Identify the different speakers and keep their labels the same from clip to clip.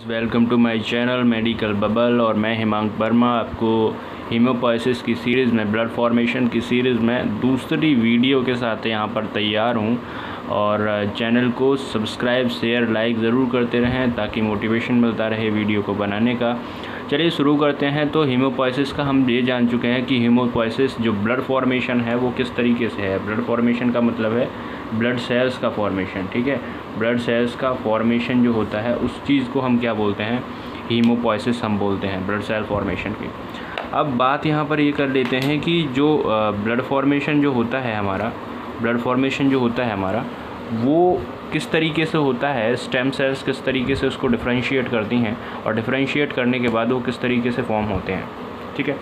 Speaker 1: Welcome to my channel medical bubble और मैं हिमांक वर्मा आपको हीमोपोइसिस की सीरीज़ में ब्लड फॉर्मेशन की सीरीज़ में दूसरी वीडियो के साथ यहाँ पर तैयार हूँ। और चैनल को सब्सक्राइब शेयर लाइक ज़रूर करते रहें ताकि मोटिवेशन मिलता रहे वीडियो को बनाने का। चलिए शुरू करते हैं। तो हीमोपोइसिस का हम ये जान चुके हैं कि हीमोपोइसिस जो ब्लड फॉर्मेशन है वो किस तरीके से है। ब्लड फॉर्मेशन का मतलब है ब्लड सेल्स का फॉर्मेशन, ठीक है। ब्लड सेल्स का फॉर्मेशन जो होता है उस चीज़ को हम क्या बोलते हैं, हीमोपोइसिस हम बोलते हैं, ब्लड सेल फॉर्मेशन की। अब बात यहाँ पर ये कर लेते हैं कि जो ब्लड फॉर्मेशन जो होता है हमारा, ब्लड फॉर्मेशन जो होता है हमारा वो किस तरीके से होता है। स्टेम सेल्स किस तरीके से उसको डिफरेंशिएट करती हैं और डिफरेंशिएट करने के बाद वो किस तरीके से फॉर्म होते हैं, ठीक है।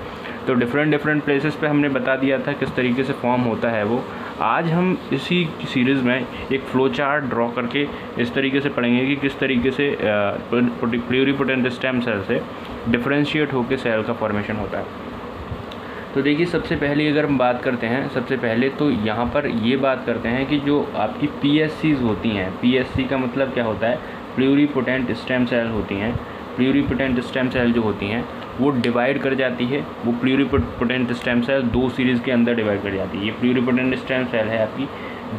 Speaker 1: तो डिफरेंट प्लेसेस पे हमने बता दिया था किस तरीके से फॉर्म होता है वो। आज हम इसी सीरीज़ में एक फ्लो चार्ट ड्रॉ करके इस तरीके से पढ़ेंगे कि किस तरीके से प्लूरिपोटेंट स्टेम सेल से डिफरेंशिएट होकर सेल का फॉर्मेशन होता है। तो देखिए, सबसे पहले अगर हम बात करते हैं, सबसे पहले तो यहाँ पर ये बात करते हैं कि जो आपकी PSCs होती हैं, PSC का मतलब क्या होता है, प्लूरिपोटेंट स्टेम सेल होती हैं। प्लूरिपोटेंट स्टेम सेल जो होती हैं वो डिवाइड कर जाती है। वो प्लूरिपोटेंट स्टेम सेल दो सीरीज़ के अंदर डिवाइड कर जाती है। ये प्लूरिपोटेंट स्टेम सेल है आपकी,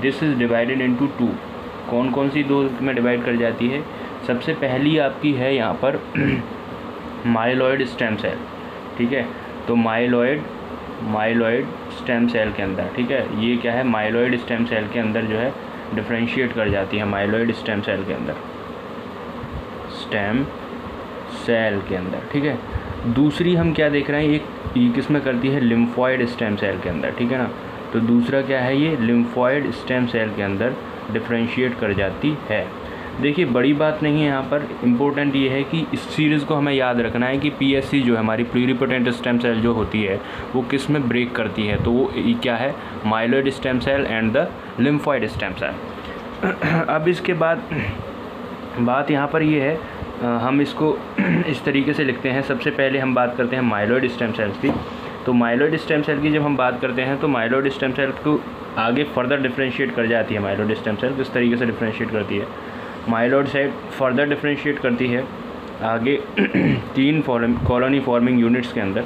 Speaker 1: this is divided into two. कौन कौन सी दो में डिवाइड कर जाती है। सबसे पहली आपकी है यहाँ पर माइलॉइड स्टेम सेल, ठीक है। तो माइलॉइड स्टेम सेल के अंदर, ठीक है, ये क्या है, माइलॉइड स्टेम सेल के अंदर जो है डिफरेंशिएट कर जाती है। माइलॉइड स्टेम सेल के अंदर, स्टेम सेल के अंदर, ठीक है। दूसरी हम क्या देख रहे हैं, ये किस में करती है, लिम्फॉइड स्टेम सेल के अंदर, ठीक है ना। तो दूसरा क्या है, ये लिम्फॉइड स्टेम सेल के अंदर डिफरेंशिएट कर जाती है। देखिए, बड़ी बात नहीं है यहाँ पर, इम्पोर्टेंट ये है कि इस सीरीज़ को हमें याद रखना है कि PSC जो है हमारी प्लूरिपोटेंट स्टेम सेल जो होती है वो किस में ब्रेक करती है। तो वो क्या है, myeloid stem cell and the lymphoid stem cell. अब इसके बाद बात यहाँ पर ये है, हम इसको इस तरीके से लिखते हैं। सबसे पहले हम बात करते हैं माइलॉइड स्टेम सेल्स की। तो माइलॉइड स्टेम सेल की जब हम बात करते हैं तो माइलॉइड स्टेम सेल को आगे फर्दर डिफरेंशिएट कर जाती है। माइलॉइड स्टेम सेल किस तरीके से डिफरेंशिएट करती है, माइलॉइड सेल फर्दर डिफरेंशिएट करती है आगे 3 कॉलोनी फॉर्मिंग यूनिट्स के अंदर।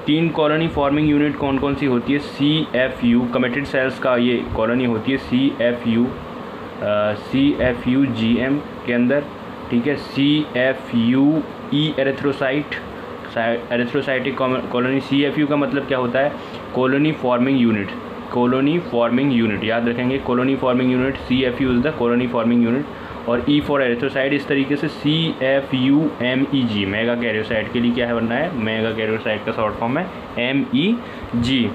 Speaker 1: 3 कॉलोनी फॉर्मिंग यूनिट कौन कौन सी होती है, CFU कमिटेड सेल्स का ये कॉलोनी होती है, CFU GM के अंदर, ठीक है। CFUE erythrocytic colony. CFU का मतलब क्या होता है, colony forming unit. Colony forming unit याद रखेंगे, colony forming unit, CFU is the colony forming unit. और E फॉर एरिथ्रोसाइट, इस तरीके से CFUMEG मेगा कैरियोसाइट के लिए क्या है बनना है, मेगा कैरियोसाइट का शॉर्ट फॉर्म है MEG।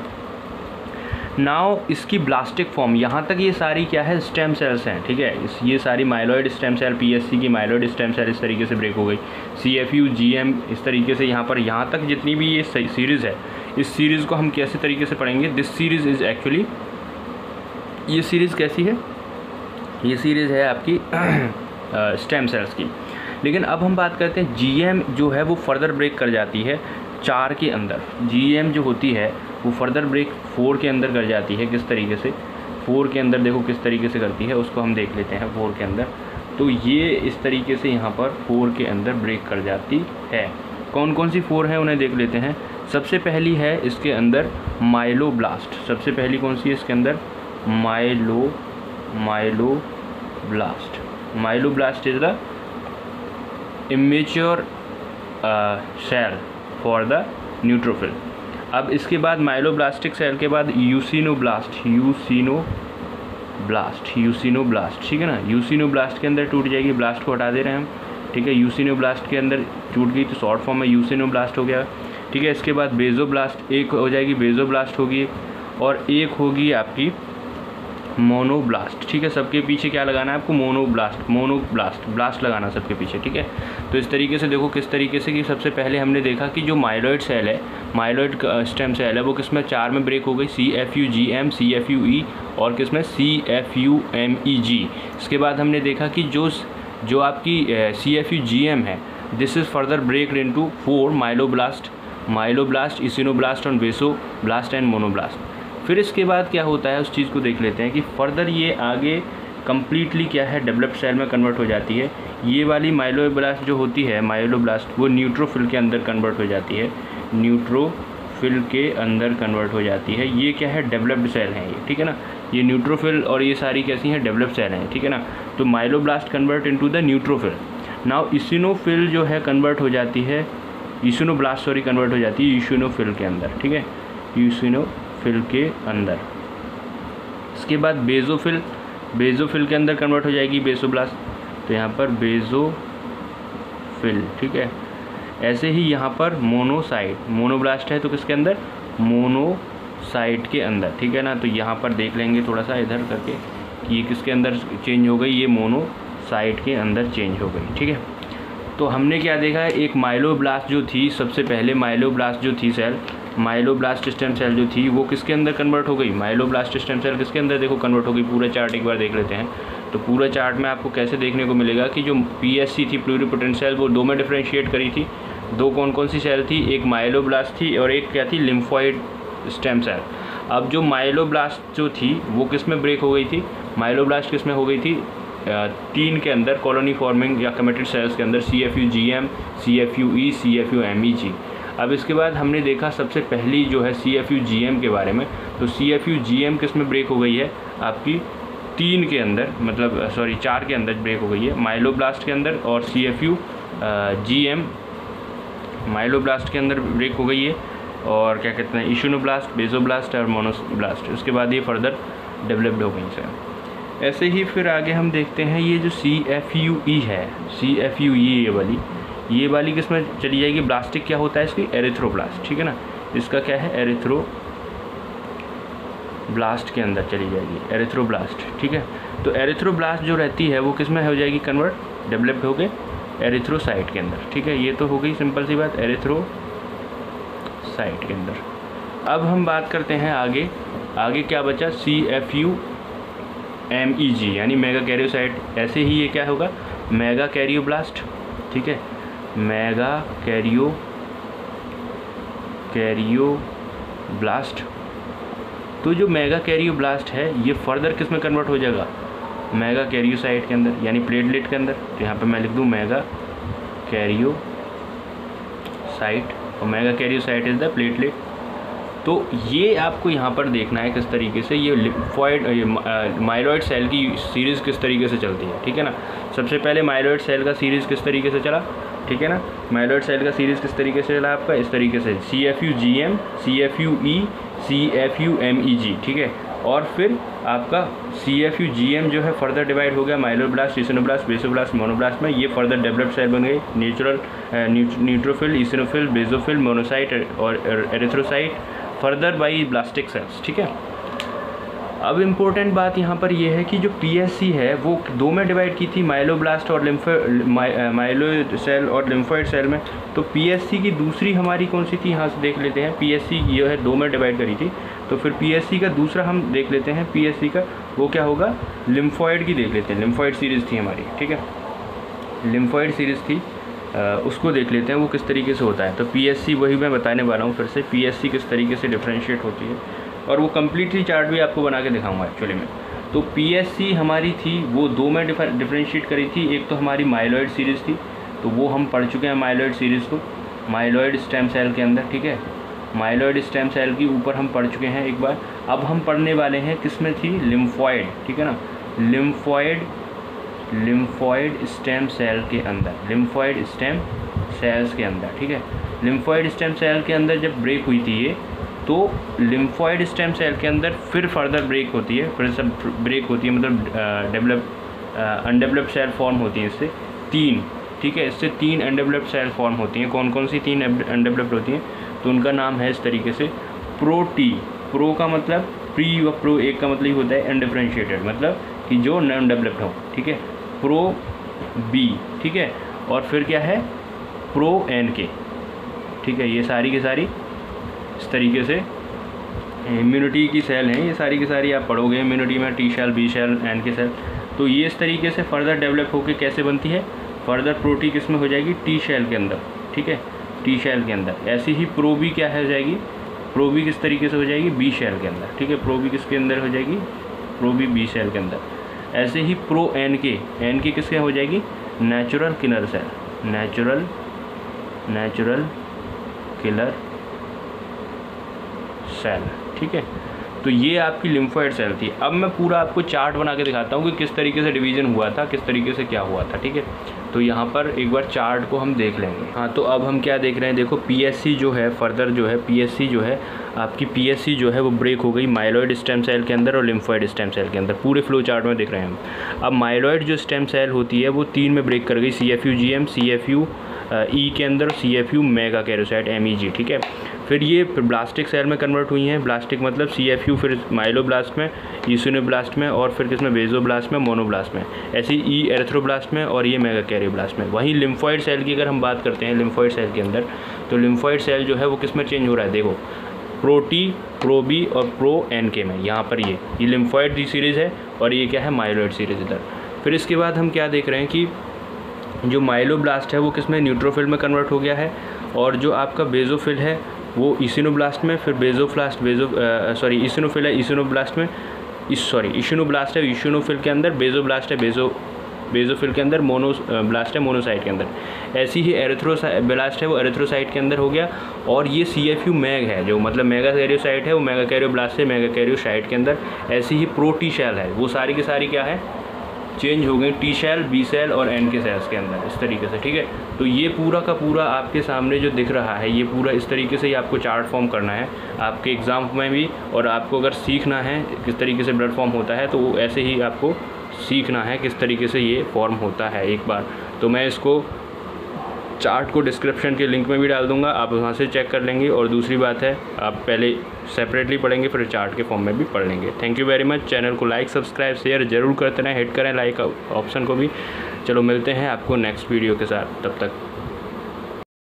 Speaker 1: नाउ इसकी ब्लास्टिक फॉर्म, यहाँ तक ये सारी क्या है, स्टेम सेल्स हैं, ठीक है। ये सारी माइलॉइड स्टेम सेल, PSC की माइलॉइड स्टेम सेल इस तरीके से ब्रेक हो गई। CFU GM इस तरीके से यहाँ पर, यहाँ तक जितनी भी ये सीरीज़ है, इस सीरीज़ को हम कैसे तरीके से पढ़ेंगे। दिस सीरीज़ इज़ एक्चुअली, ये सीरीज़ कैसी है, ये सीरीज़ है आपकी स्टेम सेल्स की। लेकिन अब हम बात करते हैं GM जो है वो फर्दर ब्रेक कर जाती है 4 के अंदर। GM जो होती है वो फर्दर ब्रेक 4 के अंदर कर जाती है। किस तरीके से, 4 के अंदर देखो किस तरीके से करती है, उसको हम देख लेते हैं। 4 के अंदर तो ये इस तरीके से यहाँ पर 4 के अंदर ब्रेक कर जाती है। कौन कौन सी 4 है उन्हें देख लेते हैं। सबसे पहली है इसके अंदर माइलोब्लास्ट। सबसे पहली कौन सी है इसके अंदर, myeloblast. Myeloblast is the immature cell for the neutrophil. अब इसके बाद माइलोब्लास्टिक सेल के बाद यूसिनोब्लास्ट, ठीक है ना। यूसिनोब्लास्ट के अंदर टूट जाएगी, ब्लास्ट को हटा दे रहे हैं हम, ठीक है। यूसिनोब्लास्ट के अंदर टूट गई तो शॉर्ट फॉर्म में यूसिनोब्लास्ट हो गया, ठीक है। इसके बाद बेजोब्लास्ट एक हो जाएगी, बेजोब्लास्ट होगी, और एक होगी आपकी मोनोब्लास्ट, ठीक है। सबके पीछे क्या लगाना है आपको, मोनोब्लास्ट लगाना सबके पीछे, ठीक है। तो इस तरीके से देखो किस तरीके से कि सबसे पहले हमने देखा कि जो माइलॉइड सेल है, माइलॉइड स्टेम सेल है, वो किसमें 4 में ब्रेक हो गई, CFU GM, CFUE और किसमें CFUMEG। इसके बाद हमने देखा कि जो आपकी CFU GM है, this is further breaked into 4 myeloblast, eosinoblast और बेसोब्लास्ट एंड मोनोब्लास्ट। फिर इसके बाद क्या होता है उस चीज़ को देख लेते हैं कि फर्दर ये आगे कम्प्लीटली क्या है डेवलप्ड सेल में कन्वर्ट हो जाती है। ये वाली माइलोब्लास्ट जो होती है माइलोब्लास्ट वो न्यूट्रोफिल के अंदर कन्वर्ट हो जाती है, न्यूट्रोफिल के अंदर कन्वर्ट हो जाती है। ये क्या है डेवलप्ड सेल हैं ये, ठीक है ना। ये न्यूट्रोफिल और ये सारी कैसी हैं डेवलप्ड सेल हैं, ठीक है ना। तो myeloblast convert into the neutrophil. Now eosinophil जो है कन्वर्ट हो जाती है, इसिनोब्लास्ट सॉरी कन्वर्ट हो जाती है इसिनोफिल के अंदर, ठीक है, इसिनोफिल के अंदर। इसके बाद बेसोफिल, बेसोफिल के अंदर कन्वर्ट हो जाएगी बेसोब्लास्ट, तो यहाँ पर बेसोफिल, ठीक है। ऐसे ही यहाँ पर मोनोसाइट, मोनोब्लास्ट है तो किसके अंदर मोनोसाइट के अंदर, ठीक है ना। तो यहाँ पर देख लेंगे थोड़ा सा इधर करके कि ये किसके अंदर चेंज हो गई, ये मोनोसाइट के अंदर चेंज हो गई, ठीक है। तो हमने क्या देखा है, एक माइलोब्लास्ट जो थी सबसे पहले माइलोब्लास्ट जो थी सेल, माइलोब्लास्ट स्टेम सेल जो थी वो किसके अंदर कन्वर्ट हो गई, माइलोब्लास्ट स्टेम सेल किसके अंदर देखो कन्वर्ट हो गई। पूरा चार्ट एक बार देख लेते हैं। तो पूरा चार्ट में आपको कैसे देखने को मिलेगा कि जो पीएससी थी प्लूरिपोटेंट सेल वो दो में डिफरेंशिएट करी थी। दो कौन कौन सी सेल थी, एक माइलोब्लास्ट थी और एक क्या थी लिम्फोइड स्टेम सेल। अब जो माइलोब्लास्ट जो थी वो किस में ब्रेक हो गई थी, माइलोब्लास्ट किस में हो गई थी, 3 के अंदर कॉलोनी फॉर्मिंग या कमिटेड सेल्स के अंदर CFU-GM, CFU-E, CFU-MEG। अब इसके बाद हमने देखा सबसे पहली जो है CFU-GM के बारे में। तो CFU-GM किस में ब्रेक हो गई है आपकी 3 के अंदर, मतलब सॉरी 4 के अंदर ब्रेक हो गई है, माइलोब्लास्ट के अंदर और CFU-GM माइलोब्लास्ट के अंदर ब्रेक हो गई है। और क्या कहते हैं इसिनोब्लास्ट, बेसोब्लास्ट और मोनोब्लास्ट, उसके बाद ये फर्दर डेवलप्ड हो गई सर। ऐसे ही फिर आगे हम देखते हैं ये जो CFU-E है, CFU-E ये वाली किस में चली जाएगी, ब्लास्टिक क्या होता है इसकी एरिथ्रोब्लास्ट, ठीक है ना। इसका क्या है एरिथ्रोब्लास्ट के अंदर चली जाएगी, एरिथ्रोब्लास्ट, ठीक है। तो एरिथ्रोब्लास्ट जो रहती है वो किस में हो जाएगी कन्वर्ट, डेवलप्ड हो गए एरिथ्रोसाइट के अंदर, ठीक है। ये तो हो गई सिंपल सी बात एरिथ्रोसाइट के अंदर। अब हम बात करते हैं आगे, आगे क्या बचा CFU-MEG यानी मेगा कैरियोसाइट। ऐसे ही ये क्या होगा मेगा कैरियोब्लास्ट, ठीक है, मेगा कैरियोब्लास्ट। तो जो मेगा कैरियोब्लास्ट है ये फर्दर किस में कन्वर्ट हो जाएगा, मेगा कैरियोसाइट के अंदर यानी प्लेटलेट के अंदर। तो यहाँ पे मैं लिख दूँ मेगा कैरियोसाइट और mega karyocyte is the platelet. तो ये आपको यहाँ पर देखना है किस तरीके से ये लिम्फोइड माइलॉइड सेल की सीरीज़ किस तरीके से चलती है, ठीक है ना। सबसे पहले माइलॉइड सेल का सीरीज़ किस तरीके से चला, ठीक है ना। माइलॉइड सेल का सीरीज़ किस तरीके से चला आपका, इस तरीके से CFU-GM, CFU-E, CFU-MEG, ठीक है। और फिर आपका CFU-GM जो है फर्दर डिवाइड हो गया माइलोब्लास्ट, इसिनोब्लास्ट, बेसोब्लास्ट, मोनोब्लास्ट में। ये फर्दर डेवलप्ड सेल बन गई, न्यूट्रोफिल, इसिनोफिल, बेसोफिल, मोनोसाइट और एरिथ्रोसाइट फर्दर बाई ब्लास्टिक सेल्स, ठीक है। अब इम्पोर्टेंट बात यहाँ पर यह है कि जो PSC है वो दो में डिवाइड की थी, माइलोब्लास्ट और माइलोइड सेल और लिम्फोइड सेल में। तो PSC की दूसरी हमारी कौन सी थी, यहाँ से देख लेते हैं। PSC ये है दो में डिवाइड करी थी, तो फिर PSC का दूसरा हम देख लेते हैं। PSC का वो क्या होगा, लिम्फोइड की देख लेते हैं। लिम्फोइड सीरीज़ थी हमारी, ठीक है, लिम्फोइड सीरीज़ थी, उसको देख लेते हैं वो किस तरीके से होता है। तो PSC वही मैं बताने वाला हूँ फिर से, PSC किस तरीके से डिफ्रेंशिएट होती है और वो कम्प्लीटली चार्ट भी आपको बना के दिखाऊंगा एक्चुअली में। तो PSC हमारी थी वो दो में डिफ्रेंशिएट करी थी। एक तो हमारी माइलॉइड सीरीज़ थी, तो वो हम पढ़ चुके हैं माइलॉइड सीरीज़ को, माइलॉइड स्टेम सेल के अंदर, ठीक है। माइलॉइड स्टेम सेल की ऊपर हम पढ़ चुके हैं एक बार। अब हम पढ़ने वाले हैं किस में थी, लिम्फोइड, ठीक है ना, लिम्फोइड स्टेम सेल के अंदर, लिम्फोइड स्टेम सेल्स के अंदर, ठीक है। लिम्फोइड स्टेम सेल के अंदर जब ब्रेक हुई थी ये, तो लिम्फोइड स्टेम सेल के अंदर फिर फर्दर ब्रेक होती है, फिर सब ब्रेक होती है, मतलब अनडेवलप्ड सेल फॉर्म होती हैं इससे 3, ठीक है। इससे 3 अनडेवलप्ड सेल फॉर्म होती हैं। कौन कौन सी 3 अनडेवलप्ड होती हैं, तो उनका नाम है इस तरीके से प्रोटी। प्रो का मतलब प्री व प्रो एक का मतलब होता है अनडिफरेंशिएटेड, मतलब कि जो नॉन डेवलप्ड हो, ठीक है। प्रो बी, ठीक है, और फिर क्या है प्रो NK, ठीक है। ये सारी की सारी इस तरीके से इम्यूनिटी की सेल हैं, ये सारी की सारी आप पढ़ोगे इम्यूनिटी में, T cell, B cell, NK cell. तो ये इस तरीके से फर्दर डेवलप होकर कैसे बनती है, फर्दर प्रोटी किस में हो जाएगी, T सेल के अंदर, ठीक है, T सेल के अंदर। ऐसी ही प्रो बी क्या है हो जाएगी, प्रो बी किस तरीके से हो जाएगी, B सेल के अंदर, ठीक है। प्रो बी किसके अंदर हो जाएगी, प्रो बी B सेल के अंदर। ऐसे ही प्रो एन के किसके हो जाएगी, natural killer cell, natural killer cell, ठीक है। तो ये आपकी लिम्फोइड सेल थी। अब मैं पूरा आपको चार्ट बना के दिखाता हूँ कि किस तरीके से डिवीज़न हुआ था, किस तरीके से क्या हुआ था, ठीक है। तो यहाँ पर एक बार चार्ट को हम देख लेंगे। हाँ, तो अब हम क्या देख रहे हैं, देखो पीएससी जो है, फर्दर जो है पीएससी जो है आपकी, पीएससी जो है वो ब्रेक हो गई माइलॉइड स्टेम सेल के अंदर और लिम्फोइड स्टेम सेल के अंदर, पूरे फ्लो चार्ट में देख रहे हैं हम। अब माइलॉइड जो स्टेम सेल होती है वो 3 में ब्रेक कर गई, CFU GM, CFU ई के अंदर, CFU मेगा कैरोसाइट MEG, ठीक है। फिर ये ब्लास्टिक सेल में कन्वर्ट हुई हैं, ब्लास्टिक मतलब CFU, फिर माइलोब्लास्ट में, ईसिनोब्लास्ट में, और फिर किसमें, बेजोब्लास्ट में, मोनोब्लास्ट में, ऐसे ई एरिथ्रोब्लास्ट में और ये मेगा कैरियोब्लास्ट में। वहीं लिम्फोइड सेल की अगर हम बात करते हैं, लिम्फोइड सेल के अंदर, तो लिम्फोइड सेल जो है वो किस में चेंज हो रहा है, देखो प्रो-T, प्रो-B और प्रो-NK में। यहाँ पर ये लिम्फोइड की सीरीज़ है और ये क्या है, माइलॉइड सीरीज़ इधर। फिर इसके बाद हम क्या देख रहे हैं कि जो माइलोब्लास्ट है वो किस में, न्यूट्रोफिल में कन्वर्ट हो गया है, और जो आपका बेजोफिल है वो ईसिनोब्लास्ट में, फिर ईसिनोफिल है ईसिनोब्लास्ट में, ईशिनोब्लास्ट है ईशिनोफिल के अंदर, बेजोब्लास्ट है बेजोफिल के अंदर, मोनोब्लास्ट है मोनोसाइट के अंदर। ऐसी ही एरिथ्रोब्लास्ट है वो एरिथ्रोसाइट के अंदर हो गया। और ये CFU मैग है, जो मतलब मेगा कैरियोसाइट है, वो मेगा कैरियोब्लास्ट है मेगा कैरियोसाइट के अंदर। ऐसी ही प्रो-T सेल है, वो सारी की सारी क्या है, चेंज हो गई T सेल, B सेल और NK सेल्स के अंदर, इस तरीके से, ठीक है। तो ये पूरा का पूरा आपके सामने जो दिख रहा है, ये पूरा इस तरीके से ही आपको चार्ट फॉर्म करना है आपके एग्ज़ाम में भी। और आपको अगर सीखना है किस तरीके से ब्लड फॉर्म होता है, तो ऐसे ही आपको सीखना है किस तरीके से ये फॉर्म होता है एक बार। तो मैं इसको चार्ट को डिस्क्रिप्शन के लिंक में भी डाल दूंगा, आप वहाँ से चेक कर लेंगे। और दूसरी बात है, आप पहले सेपरेटली पढ़ेंगे फिर चार्ट के फॉर्म में भी पढ़ लेंगे। Thank you very much. Channel को लाइक सब्सक्राइब शेयर ज़रूर करते रहें, हिट करें लाइक ऑप्शन को भी। चलो मिलते हैं आपको नेक्स्ट वीडियो के साथ, तब तक